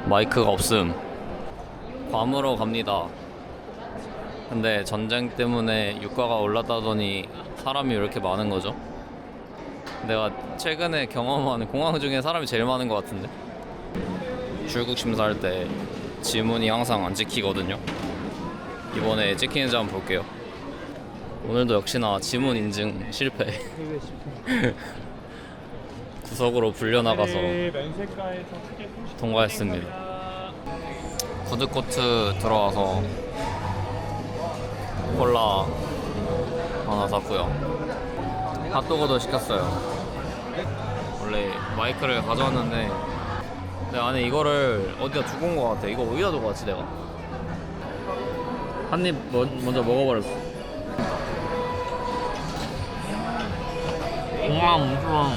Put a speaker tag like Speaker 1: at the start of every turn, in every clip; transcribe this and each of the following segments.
Speaker 1: 마이크가 없음. 괌으로 갑니다. 근데 전쟁 때문에 유가가 올랐다더니 사람이 왜 이렇게 많은 거죠? 내가 최근에 경험한 공항 중에 사람이 제일 많은 것 같은데. 출국 심사할 때 지문이 항상 안 찍히거든요. 이번에 찍히는지 한번 볼게요. 오늘도 역시나 지문 인증 실패. 구석으로 불려나가서 통과했습니다. 푸드코트 들어와서 콜라 하나 샀고요. 핫도그도 시켰어요. 원래 마이크를 가져왔는데 내 안에 이거를 어디다 두고 온 것 같아. 이거 어디다 두고 왔지 내가? 한 입 먼저 먹어버렸어. 공항 우수랑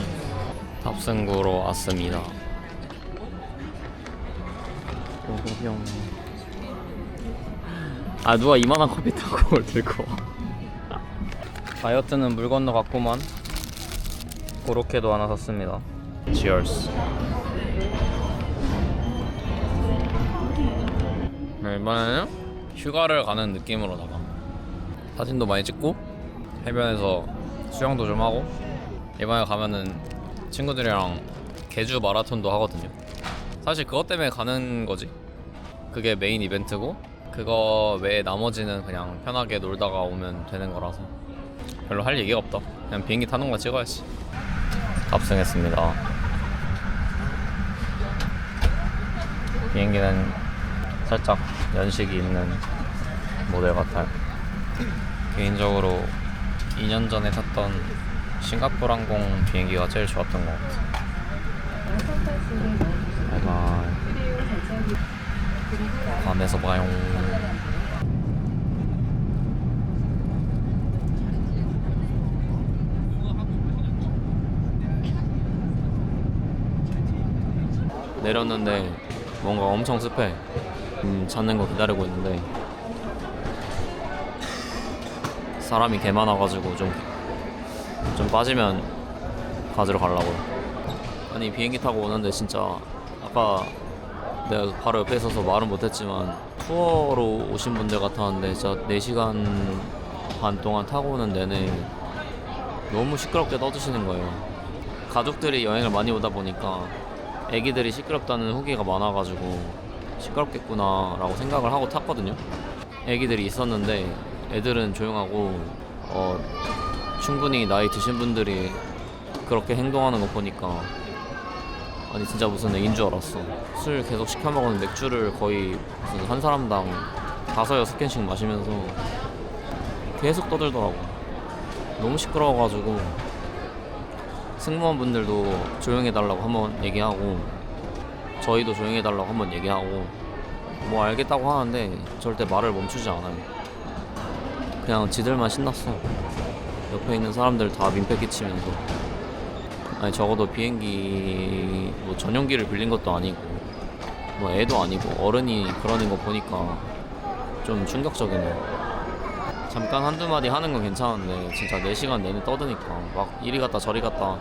Speaker 1: 탑승구로 왔습니다. 아, 누가 이만한 컴퓨터를 들고 와. 다이어트는 물 건너갔구만. 고로케도 하나 샀습니다. Cheers. 네, 이번에는 휴가를 가는 느낌으로다가 사진도 많이 찍고 해변에서 수영도 좀 하고, 이번에 가면은 친구들이랑 개주 마라톤도 하거든요. 사실 그것 때문에 가는 거지. 그게 메인 이벤트고, 그거 외에 나머지는 그냥 편하게 놀다가 오면 되는 거라서 별로 할 얘기가 없다. 그냥 비행기 타는 거 찍어야지. 탑승했습니다. 비행기는 살짝 연식이 있는 모델 같아요. 개인적으로 2년 전에 탔던 싱가포르 항공 비행기가 제일 좋았던 것 같아요. 바이바이. 밤에서 봐요. 내렸는데 뭔가 엄청 습해. 찾는 거 기다리고 있는데 사람이 개 많아가지고 좀 빠지면 가지러 가려고요. 아니, 비행기 타고 오는데 진짜 아까 내가 바로 옆에 있어서 말은 못했지만 투어로 오신 분들 같았는데 진짜 4시간 반 동안 타고 오는 내내 너무 시끄럽게 떠드시는 거예요. 가족들이 여행을 많이 오다 보니까 애기들이 시끄럽다는 후기가 많아가지고 시끄럽겠구나 라고 생각을 하고 탔거든요. 애기들이 있었는데 애들은 조용하고 충분히 나이 드신 분들이 그렇게 행동하는 거 보니까 아니 진짜 무슨 애인 줄 알았어. 술 계속 시켜 먹는 맥주를 거의 무슨 한 사람당 5-6캔씩 마시면서 계속 떠들더라고. 너무 시끄러워가지고 승무원분들도 조용해달라고 한번 얘기하고 저희도 조용해달라고 한번 얘기하고 뭐 알겠다고 하는데 절대 말을 멈추지 않아요. 그냥 지들만 신났어. 옆에 있는 사람들 다 민폐 끼치면서. 아니, 적어도 비행기 뭐 전용기를 빌린 것도 아니고 뭐 애도 아니고 어른이 그러는 거 보니까 좀 충격적이네요. 잠깐 한두 마디 하는 건 괜찮은데 진짜 4시간 내내 떠드니까 막 이리 갔다 저리 갔다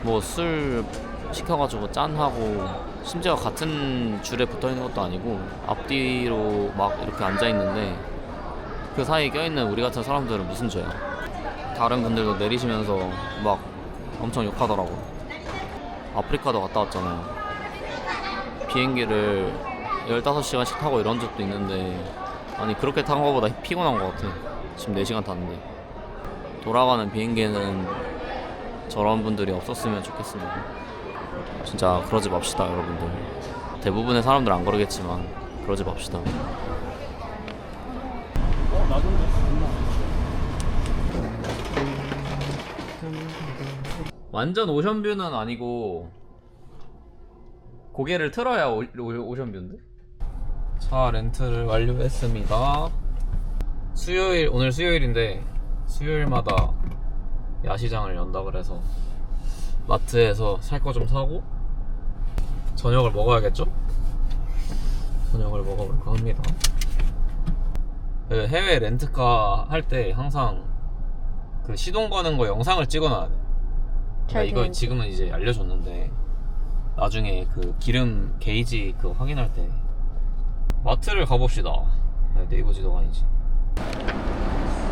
Speaker 1: 뭐 술 시켜가지고 짠하고 심지어 같은 줄에 붙어있는 것도 아니고 앞뒤로 막 이렇게 앉아있는데 그 사이에 껴있는 우리 같은 사람들은 무슨 죄야. 다른 분들도 내리시면서 막 엄청 욕하더라고. 아프리카도 갔다 왔잖아요. 비행기를 15시간씩 타고 이런 적도 있는데 아니 그렇게 탄 거보다 피곤한 것 같아. 지금 4시간 탔는데. 돌아가는 비행기에는 저런 분들이 없었으면 좋겠습니다. 진짜 그러지 맙시다, 여러분들. 대부분의 사람들 안 그러겠지만 그러지 맙시다. 완전 오션뷰는 아니고 고개를 틀어야 오션뷰인데? 차 렌트를 완료했습니다. 오늘 수요일인데 수요일마다 야시장을 연다 그래서 마트에서 살 거 좀 사고 저녁을 먹어야겠죠? 저녁을 먹어볼까 합니다. 그 해외 렌트카 할 때 항상 그 시동 거는 거 영상을 찍어놔야 돼. 그러니까 이거 지금은 이제 알려줬는데 나중에 그 기름 게이지 그거 확인할 때 마트를 가봅시다. 네이버 지도가 아니지.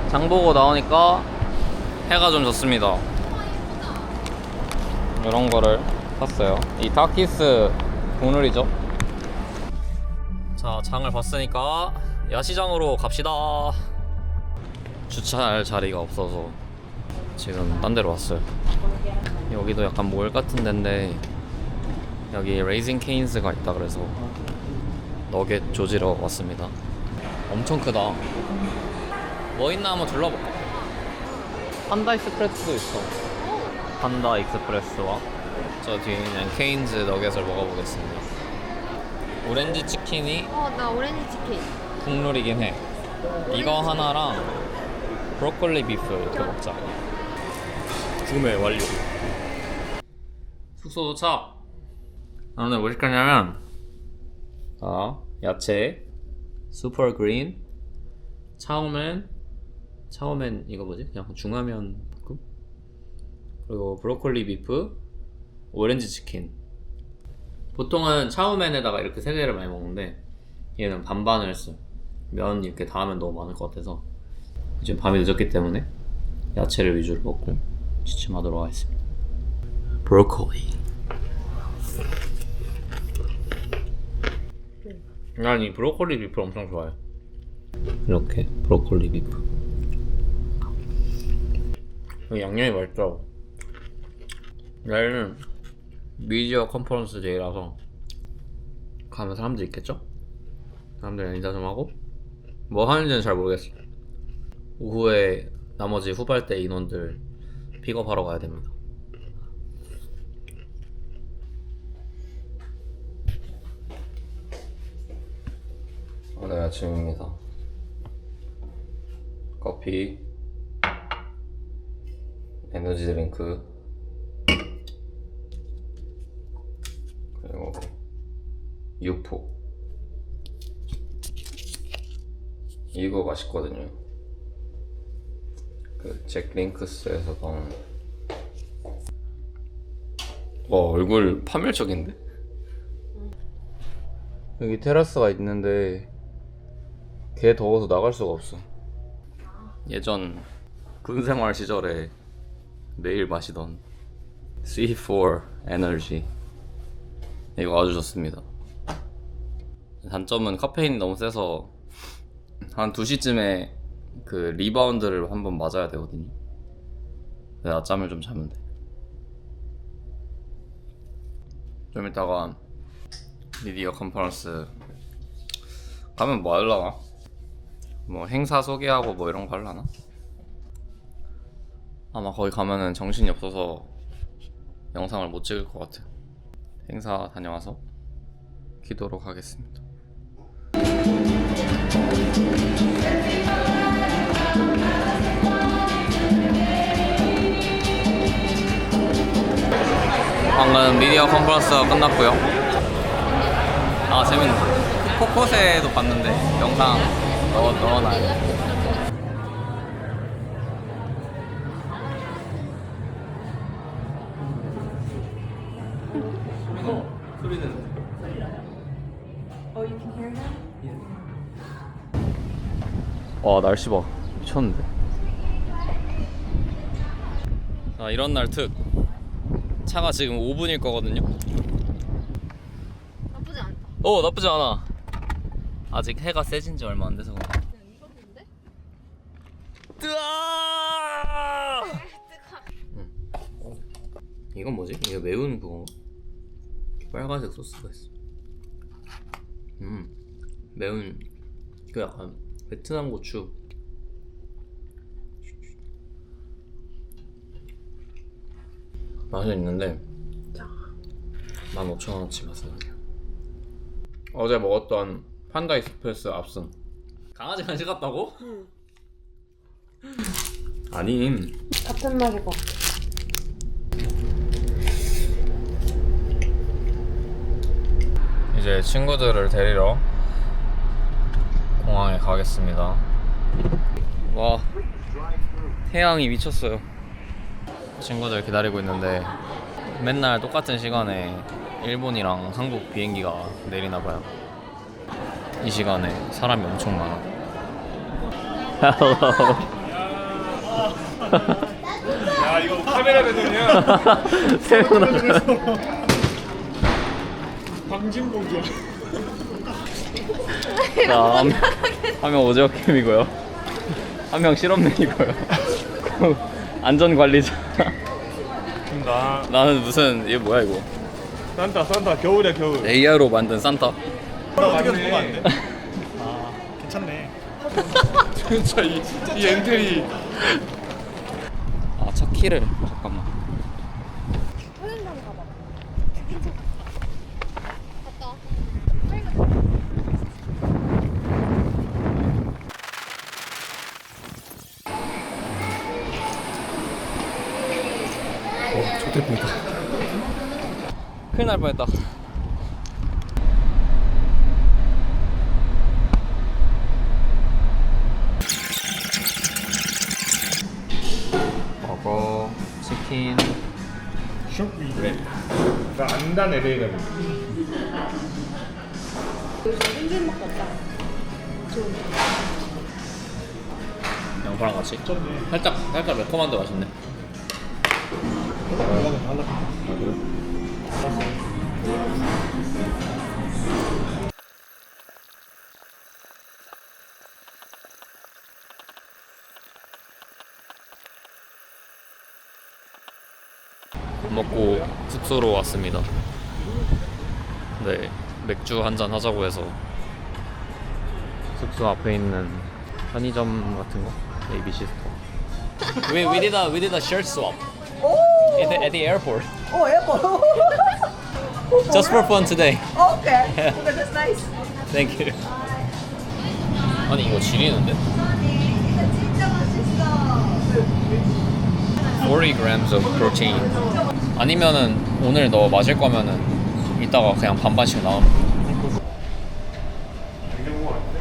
Speaker 1: 장 보고 나오니까 해가 좀 졌습니다. 이런 거를 샀어요. 이 타키스 국룰이죠. 자, 장을 봤으니까 야시장으로 갑시다. 주차할 자리가 없어서 지금 딴 데로 왔어요. 여기도 약간 몰 같은 데인데 여기 레이징 케인스가 있다 그래서 너겟 조지러 왔습니다. 엄청 크다. 뭐 있나 한번 둘러볼까? 판다 익스프레스도 있어. 판다 익스프레스와 저 뒤에 있는 케인즈 너겟을 먹어보겠습니다. 오렌지 치킨이
Speaker 2: 나 오렌지 치킨.
Speaker 1: 국룰이긴 해. 이거 하나랑 브로콜리 비프 이렇게 먹자. 구매 완료. 숙소 도착. 오늘 뭐 시켰냐면 야채 슈퍼 그린 차오멘 이거 뭐지? 그냥 중화면 볶음? 그리고 브로콜리 비프 오렌지 치킨. 보통은 차오멘에다가 이렇게 세 개를 많이 먹는데 얘는 반반을 했어요. 면 이렇게 닿으면 너무 많을 것 같아서 지금 밤이 늦었기 때문에 야채를 위주로 먹고 취침하도록 하겠습니다. 브로콜리. 난 이 브로콜리 비프를 엄청 좋아해. 이렇게 브로콜리 비프. 양념이 맛있더라고. 내일은 미디어 컨퍼런스 데이라서 가면 사람들 있겠죠? 사람들 인사 좀 하고 뭐 하는지는 잘 모르겠어. 오후에 나머지 후발대 인원들 픽업하러 가야 됩니다. 오늘 아침입니다. 커피, 에너지 드링크, 그리고 육포. 이거 맛있거든요. 그 잭 링크스에서 나온. 얼굴 파멸적인데? 여기 테라스가 있는데 개 더워서 나갈 수가 없어. 예전 군생활 시절에 매일 마시던 C4 에너지 이거 아주 좋습니다. 단점은 카페인이 너무 세서 한 2시쯤에 그 리바운드를 한번 맞아야 되거든요. 낮잠을 좀 자면 돼. 좀 이따가 미디어 컨퍼런스 가면 뭐 하려나? 뭐 행사 소개하고 뭐 이런 거 하려나? 아마 거기 가면은 정신이 없어서 영상을 못 찍을 것 같아요. 행사 다녀와서 기도록 하겠습니다. 방금 미디어 컨퍼런스가 끝났고요. 재밌네. 코코세도 봤는데 영상 넣어놔야 돼. 소리는
Speaker 2: Oh, you can hear him?
Speaker 1: 와, 날씨 봐. 미쳤는데. 이런 날 특. 차가 지금 5분일 거거든요.
Speaker 2: 나쁘지 않다.
Speaker 1: 나쁘지 않아. 아직 해가 세진 지 얼마 안 돼서 그런가.
Speaker 2: 그냥 익었는데?
Speaker 1: 뜨아! 이건 뭐지? 이거 매운 그건가? 빨간색 소스가 있어. 매운 그 약간 베트남 고추. 맛은 있는데 15,000원어치 맛은 아니야. 어제 먹었던 판다 익스프레스 압승. 강아지 간식 같다고?
Speaker 2: 응.
Speaker 1: 아니
Speaker 2: 같은 맛일 것 같아.
Speaker 1: 이제 친구들을 데리러 공항에 가겠습니다. 와, 태양이 미쳤어요. 친구들 기다리고 있는데 맨날 똑같은 시간에 일본이랑 한국 비행기가 내리나 봐요. 이 시간에 사람이 엄청 많아.
Speaker 3: 야 이거 카메라 배송이야.
Speaker 1: 세분
Speaker 3: 방진봉이야.
Speaker 1: 자, 한 명 오징어 캠이고요. 한 명 실험맨이고요. 안전관리자.
Speaker 3: 나
Speaker 1: 나는 무슨 이게 뭐야 이거?
Speaker 3: 산타 겨울이야 겨울.
Speaker 1: AR로 만든 산타.
Speaker 3: 어떻게 보면 안 돼? 아 괜찮네. 진짜 이 엔트리.
Speaker 1: 아, 차 키를 잠깐만.
Speaker 3: 좋겠습니다.
Speaker 1: 큰일 날 뻔했다. 버거, 치킨.
Speaker 3: 쇼크래. 나 안단 LA라고.
Speaker 1: 양파랑 같이. 살짝 매콤한데 맛있네. 먹고 숙소로 왔습니다. 네, 맥주 한잔 하자고 해서 숙소 앞에 있는 편의점 같은 거, ABC 스토어. We did a shirt swap
Speaker 4: Oh,
Speaker 1: at the airport
Speaker 4: oh, airport.
Speaker 1: just for fun today.
Speaker 4: Okay. Okay, that's nice.
Speaker 1: Thank you. 아니 이거 지리는데?
Speaker 4: 이거 진짜 맛있어.
Speaker 1: 40 grams of protein. 아니면은 오늘 너 마실 거면은 이따가 그냥 반반씩 나오면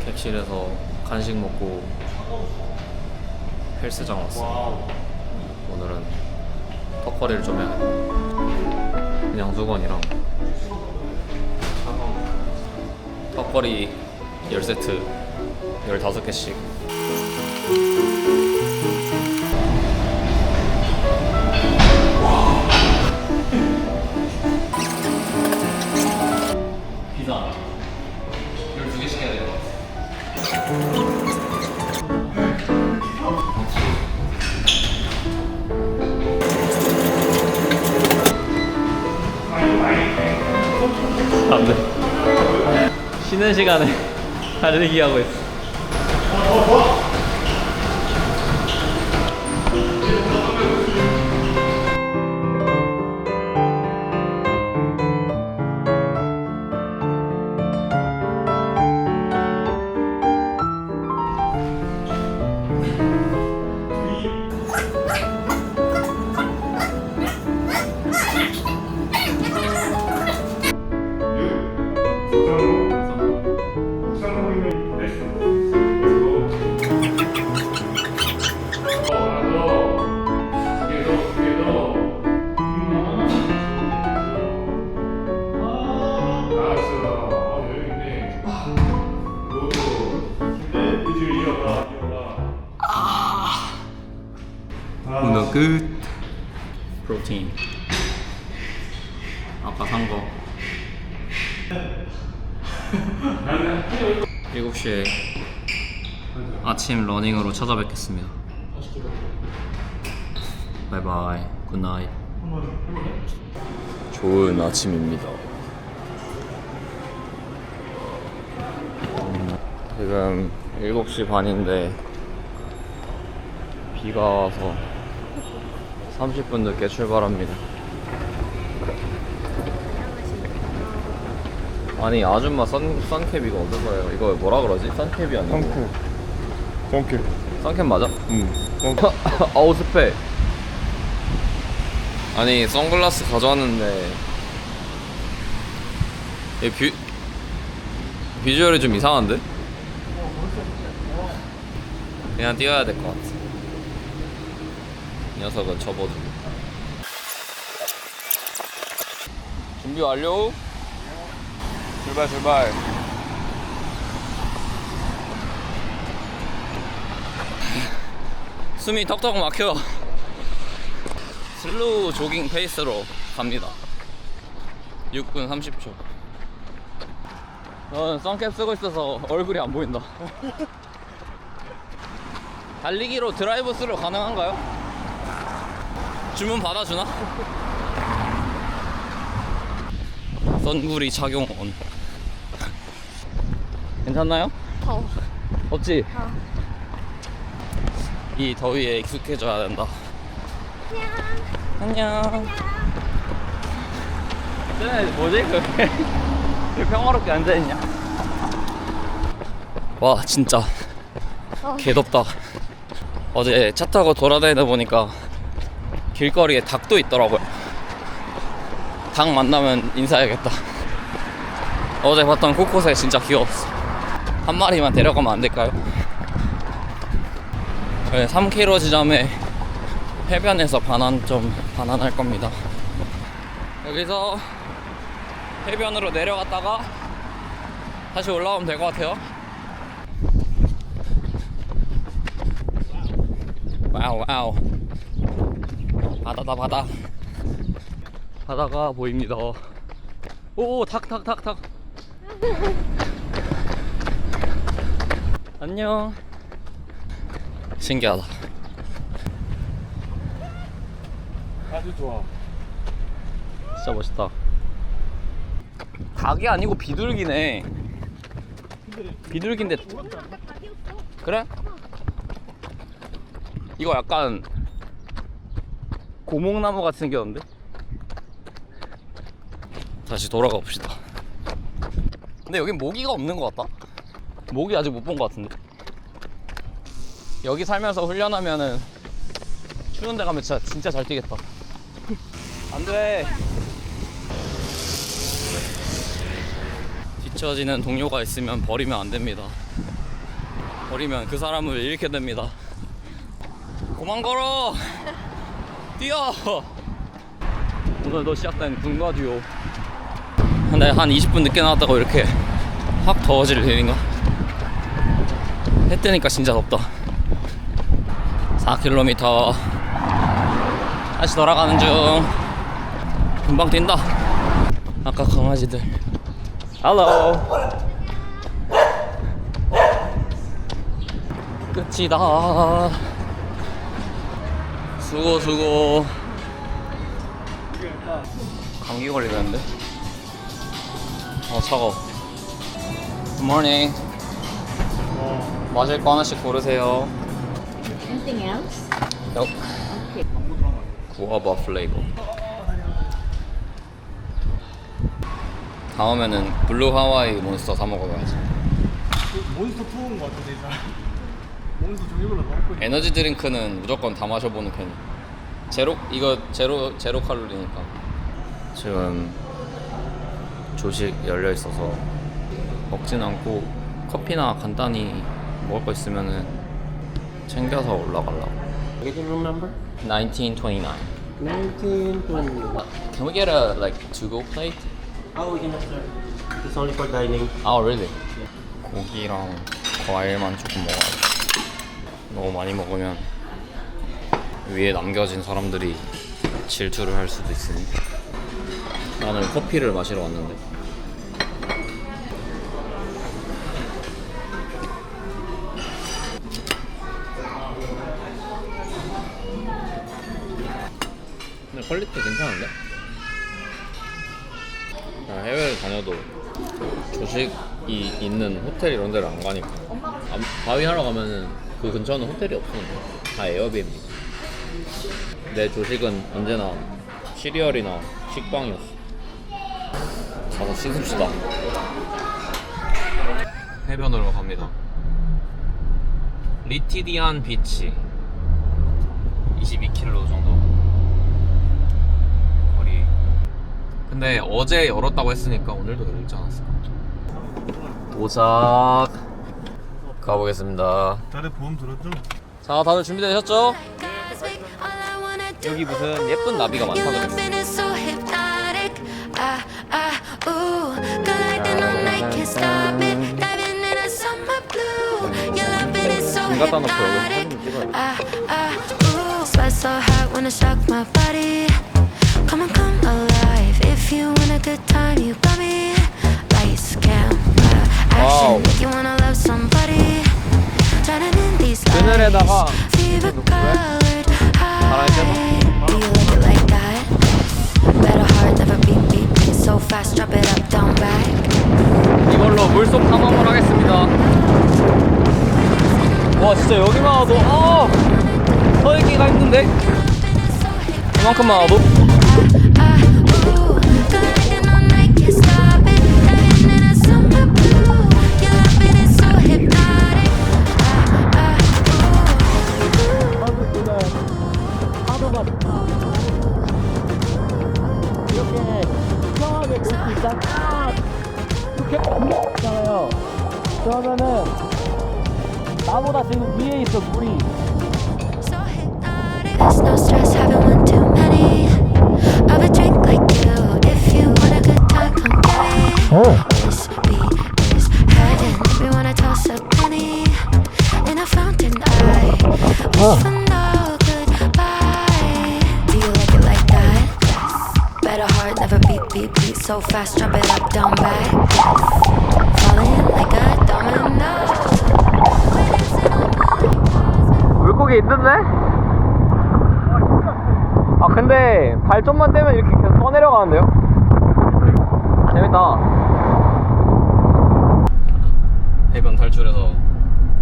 Speaker 1: 객실에서 간식 먹고 헬스장 왔어. 오늘은 턱걸이를 좀 해야 그냥 수건이랑 턱걸이 10세트 15개씩. 피자 12개씩 해야 돼요. 안 돼. 쉬는 시간에 달리기 하고 있어. 운동 끝. 프로테인 아까 산거 7시에 아침 러닝으로 찾아뵙겠습니다. 바이바이 굿나잇. 좋은 아침입니다. 지금 7시 반인데 비가 와서 30분 늦게 출발합니다. 아니 아줌마 선캡 이거 어디서 해요? 이거 뭐라 그러지? 선캡이 아니고
Speaker 3: 덩크.
Speaker 1: 선캡 맞아?
Speaker 3: 응.
Speaker 1: 아우 습해. 아니 선글라스 가져왔는데 이 비주얼이 좀 이상한데? 그냥 띄워야 될 것 같아. 이 녀석은 접어주고. 준비 완료. 출발. 숨이 턱턱 막혀. 슬로우 조깅 페이스로 갑니다. 6분 30초. 저는 선캡 쓰고 있어서 얼굴이 안 보인다. 달리기로 드라이브 스루 가능한가요? 주문 받아주나? 선구리 착용 온. 괜찮나요? 덥지? 이 더위에 익숙해져야 된다. 안녕. 쟤네 뭐지? 왜 평화롭게 앉아있냐? 와 진짜 개덥다. 어제 차 타고 돌아다니다 보니까 길거리에 닭도 있더라고요. 닭 만나면 인사해야겠다. 어제 봤던 코코세 진짜 귀여웠어. 한 마리만 데려가면 안 될까요? 3km 지점에 해변에서 반환할 겁니다. 여기서 해변으로 내려갔다가 다시 올라오면 될 것 같아요. 와우. 바다다 바다. 바다가 보입니다. 오 닭. 안녕. 신기하다.
Speaker 3: 아주 좋아.
Speaker 1: 진짜 멋있다. 닭이 아니고 비둘기네. 비둘기인데. 그래? 이거 약간 고목나무 같이 생겼는데? 다시 돌아가 봅시다. 근데 여긴 모기가 없는 것 같다. 모기 아직 못 본 것 같은데. 여기 살면서 훈련하면은 추운 데 가면 진짜 잘 뛰겠다. 안 돼. 뒤처지는 동료가 있으면 버리면 안 됩니다. 버리면 그 사람을 잃게 됩니다. 그만 걸어. 뛰어. 오늘도 시작된 군과 듀오. 근데 한 20분 늦게 나왔다고 이렇게 확 더워질 일인가? 해 뜨니까 진짜 덥다. 4km 다시 돌아가는 중. 금방 뛴다. 아까 강아지들. Hello. 끝이다. 수고. 감기 걸리겠는데? 차가워. Good morning. 마실 거 하나씩 고르세요.
Speaker 4: Anything else?
Speaker 1: Nope. 구아바 플레이버. 다음에는 블루 하와이 몬스터 사 먹어봐야지.
Speaker 3: 몬스터 투어인 것 같은데 이 사람. 몬스터 종류별로 다 먹고 있네.
Speaker 1: 에너지 드링크는 무조건 다 마셔보는 편이. 제로 칼로리니까. 지금 조식 열려 있어서 먹진 않고 커피나 간단히 먹을 거 있으면은 챙겨서 올라가려고.
Speaker 5: Get your room number?
Speaker 1: 1929.
Speaker 5: 1920.
Speaker 1: Can we get a to-go plate?
Speaker 5: Oh, we can have sir. It's only for dining.
Speaker 1: Oh, really? 고기랑 과일만 조금 먹어야 돼. 너무 많이 먹으면 위에 남겨진 사람들이 질투를 할 수도 있으니. 나는 커피를 마시러 왔는데. 근데 퀄리티 괜찮은데? 해외를 다녀도 조식이 있는 호텔 이런 데를 안 가니까. 바위 하러 가면은 그 근처는 호텔이 없었는데 다 에어비앤비. 내 조식은 언제나 시리얼이나 식빵이었어. 가서 씻읍시다. 해변으로 갑니다. 리티디안 비치 22km 정도 거리. 근데 어제 열었다고 했으니까 오늘도 열지 않았을까? 도착. 가보겠습니다.
Speaker 3: 다들 보험 들었죠?
Speaker 1: 자, 다들 준비되셨죠? 여기 무슨 예쁜 나비가 많다던데. 갖다 놓고 여기서 사진을 찍어야 돼.
Speaker 6: Sweat so hot when I shock my body. Come on, come alive. If you want a good time, you got me. Lights, camera, action. Make you wanna love somebody. Turning in these
Speaker 1: 그늘에다가
Speaker 6: lights. Fever colored high. Do you like it like that? Better heart, never beat, beat, beat so fast. Drop it up, down, back.
Speaker 1: 이걸로 물속 탐험을 하겠습니다. 와 진짜 여기만 와도 서 있기가 힘든데? 이만큼만 와도?
Speaker 5: 이렇게 평하게 볼 수 있잖아. 이렇게 있잖아요. 그러면은 나보다 지금 위에 있어 물이.
Speaker 6: There's no stress, having one too many of a drink like you. If you want a good time, come get me. This beat is heaven. We wanna toss a penny in a fountain. I wish for no goodbye. Do you like it like that? Yes. Better heart, never beat, beat, beat so fast. Drop it up, down, back. Falling like a domino.
Speaker 1: 물고기 있던데? 아 근데 발 좀만 떼면 이렇게 계속 떠내려가는데요? 재밌다. 해변 탈출해서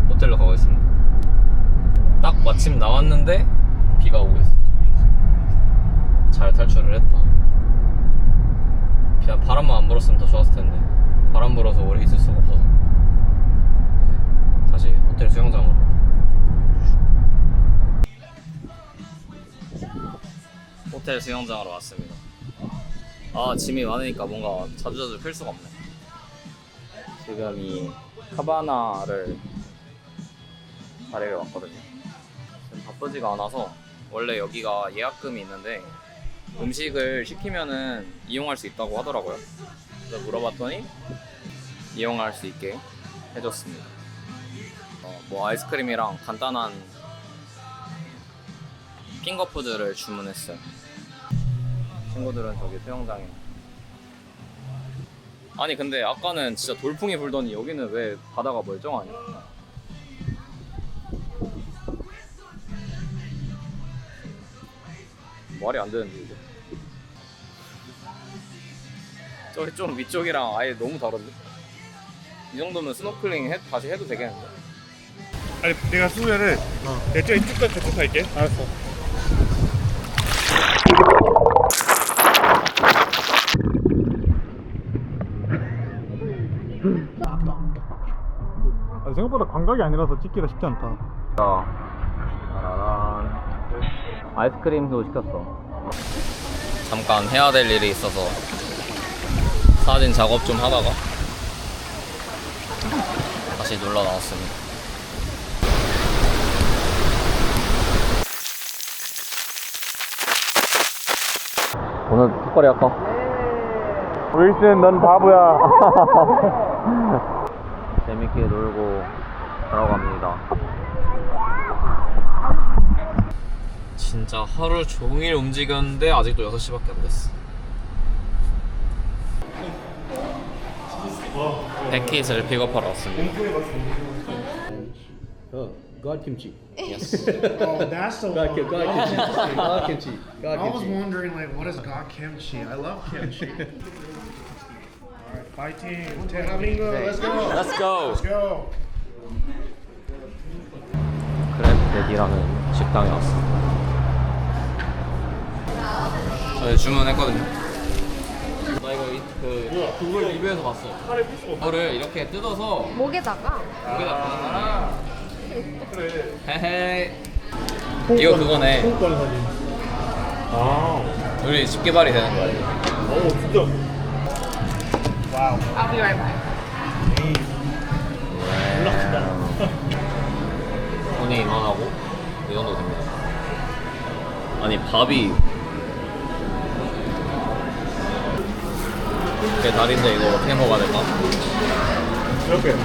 Speaker 1: 호텔로 가고 있습니다. 딱 마침 나왔는데 비가 오고 있어. 잘 탈출을 했다. 그냥 바람만 안 불었으면 더 좋았을 텐데 바람 불어서 오래 있을 수가 없어서 다시 호텔 수영장으로. 호텔 수영장으로 왔습니다. 아 짐이 많으니까 뭔가 자주자주 필 수가 없네. 지금 이 카바나를 자리를 왔거든요. 지금 바쁘지가 않아서 원래 여기가 예약금이 있는데 음식을 시키면은 이용할 수 있다고 하더라고요. 그래서 물어봤더니 이용할 수 있게 해줬습니다. 뭐 아이스크림이랑 간단한 핑거푸드를 주문했어요. 친구들은 저기 수영장에. 아니 근데 아까는 진짜 돌풍이 불더니 여기는 왜 바다가 멀쩡하냐? 말이 안 되는데 이거. 저기 좀 위쪽이랑 아예 너무 다른데? 이 정도면 스노클링 다시 해도 되겠는데?
Speaker 3: 아니 내가 수면을 내가 저기 쭉까지 쭉 갈게. 알았어. 생각보다 광각이 아니라서 찍기가 쉽지 않다.
Speaker 1: 짜라란. 아이스크림도 시켰어. 잠깐 해야 될 일이 있어서 사진 작업 좀 하다가 다시 놀러 나왔습니다. 오늘 턱걸이 할까?
Speaker 3: 윌슨 넌 바보야.
Speaker 1: 재밌게 놀고 들어갑니다. 진짜 하루 종일 움직였는데 아직도 6시밖에 안 됐어. 패킷을 픽업하러 왔습니다.
Speaker 5: God kimchi.
Speaker 1: Yes.
Speaker 7: Oh, that's the
Speaker 5: God,
Speaker 7: one.
Speaker 5: God kimchi. God kimchi. God
Speaker 7: I was
Speaker 5: kimchi.
Speaker 7: wondering, like, what is gok kimchi? I love kimchi. All right, fighting. Amigo, let's go.
Speaker 1: Let's go.
Speaker 7: Let's go.
Speaker 1: 크랩데디라는 식당에 왔습니다. 저희 주문했거든요. 나 이거 그걸 리뷰에서 봤어. 이거를 이렇게 뜯어서
Speaker 2: 목에다가
Speaker 1: 여기다 파는 거라. 그래. 헤헤. 이거 그거네.
Speaker 3: 통권 사진. 아.
Speaker 1: 우리 집 개발이 되는 거야.
Speaker 3: 오 진짜. 와우.
Speaker 2: I'll be right back.
Speaker 1: 손이 이만하고 이 정도 됩니다. 아니 밥이 이렇게 다리인데 이거 어떻게 먹어야 될까?
Speaker 3: 이렇게.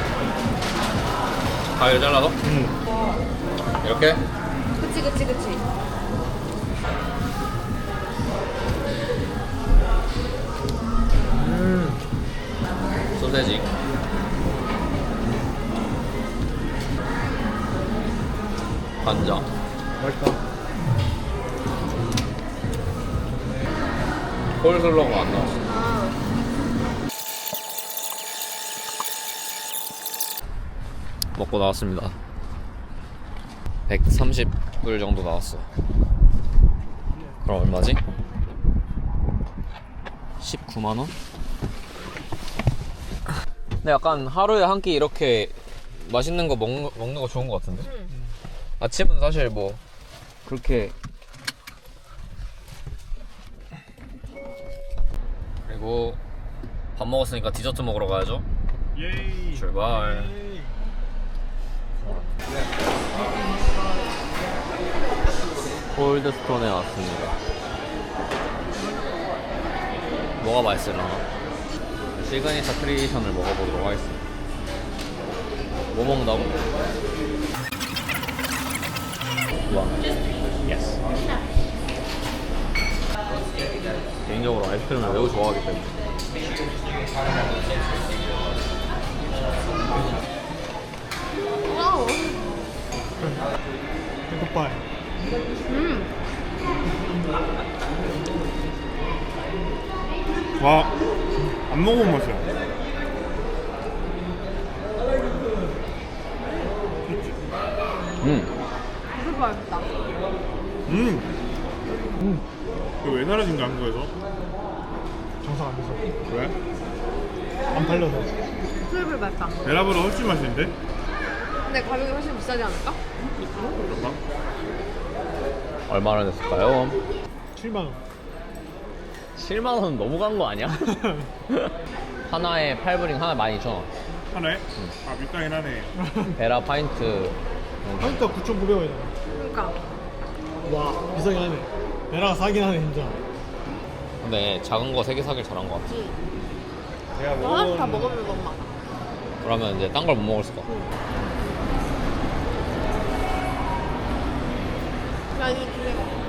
Speaker 1: 가위를 잘라서? 이렇게?
Speaker 2: 그치 그치 그치.
Speaker 1: 소세지. 간장.
Speaker 3: 맛있다.
Speaker 1: 콜슬러가 안 나왔어. 먹고 나왔습니다. 130불 정도 나왔어. 그럼 얼마지? 19만 원? 근데 약간 하루에 한 끼 이렇게 맛있는 거 먹는 거 좋은 거 같은데? 아침은 사실 뭐 그렇게. 그리고 밥 먹었으니까 디저트 먹으러 가야죠.
Speaker 3: 예이.
Speaker 1: 출발. 콜드스톤에 왔습니다. 뭐가 맛있을라나? 시그니처 크리에이션을 먹어보도록 하겠습니다. 뭐 먹는다고? 와. 예스. 개인적으로 아이스크림을 매우 좋아하기 때문에.
Speaker 2: 와우.
Speaker 3: 굿바이. 와, 안 먹어본 맛이야.
Speaker 2: 무슨 맛있다.
Speaker 3: 이거 왜 사라진 거야, 한국에서? 장사 안 돼서. 왜? 안 팔려서.
Speaker 2: 트리플 맛있다.
Speaker 3: 베라보다 훨씬 맛있는데?
Speaker 2: 근데 가격이 훨씬 비싸지 않을까?
Speaker 3: 그런가?
Speaker 1: 얼마나 됐을까요?
Speaker 3: 7만원.
Speaker 1: 7만 원은 너무 간 거 아니야? 하나에 8불인 하나 12,000원.
Speaker 3: 하나에? 아, 밀당이긴 하네.
Speaker 1: 베라 파인트.
Speaker 3: 한니까 9,900원이잖아.
Speaker 2: 그러니까.
Speaker 3: 와, 비싸긴 하네. 베라가 싸긴 하네, 진짜.
Speaker 1: 근데 작은 거 3개 사길 잘한 거 같아.
Speaker 3: 내가
Speaker 2: 하나씩 다 먹으면 너무 많아.
Speaker 1: 그러면 이제 딴 걸 못 먹을 수가.
Speaker 2: 야, 이거 두개 먹어.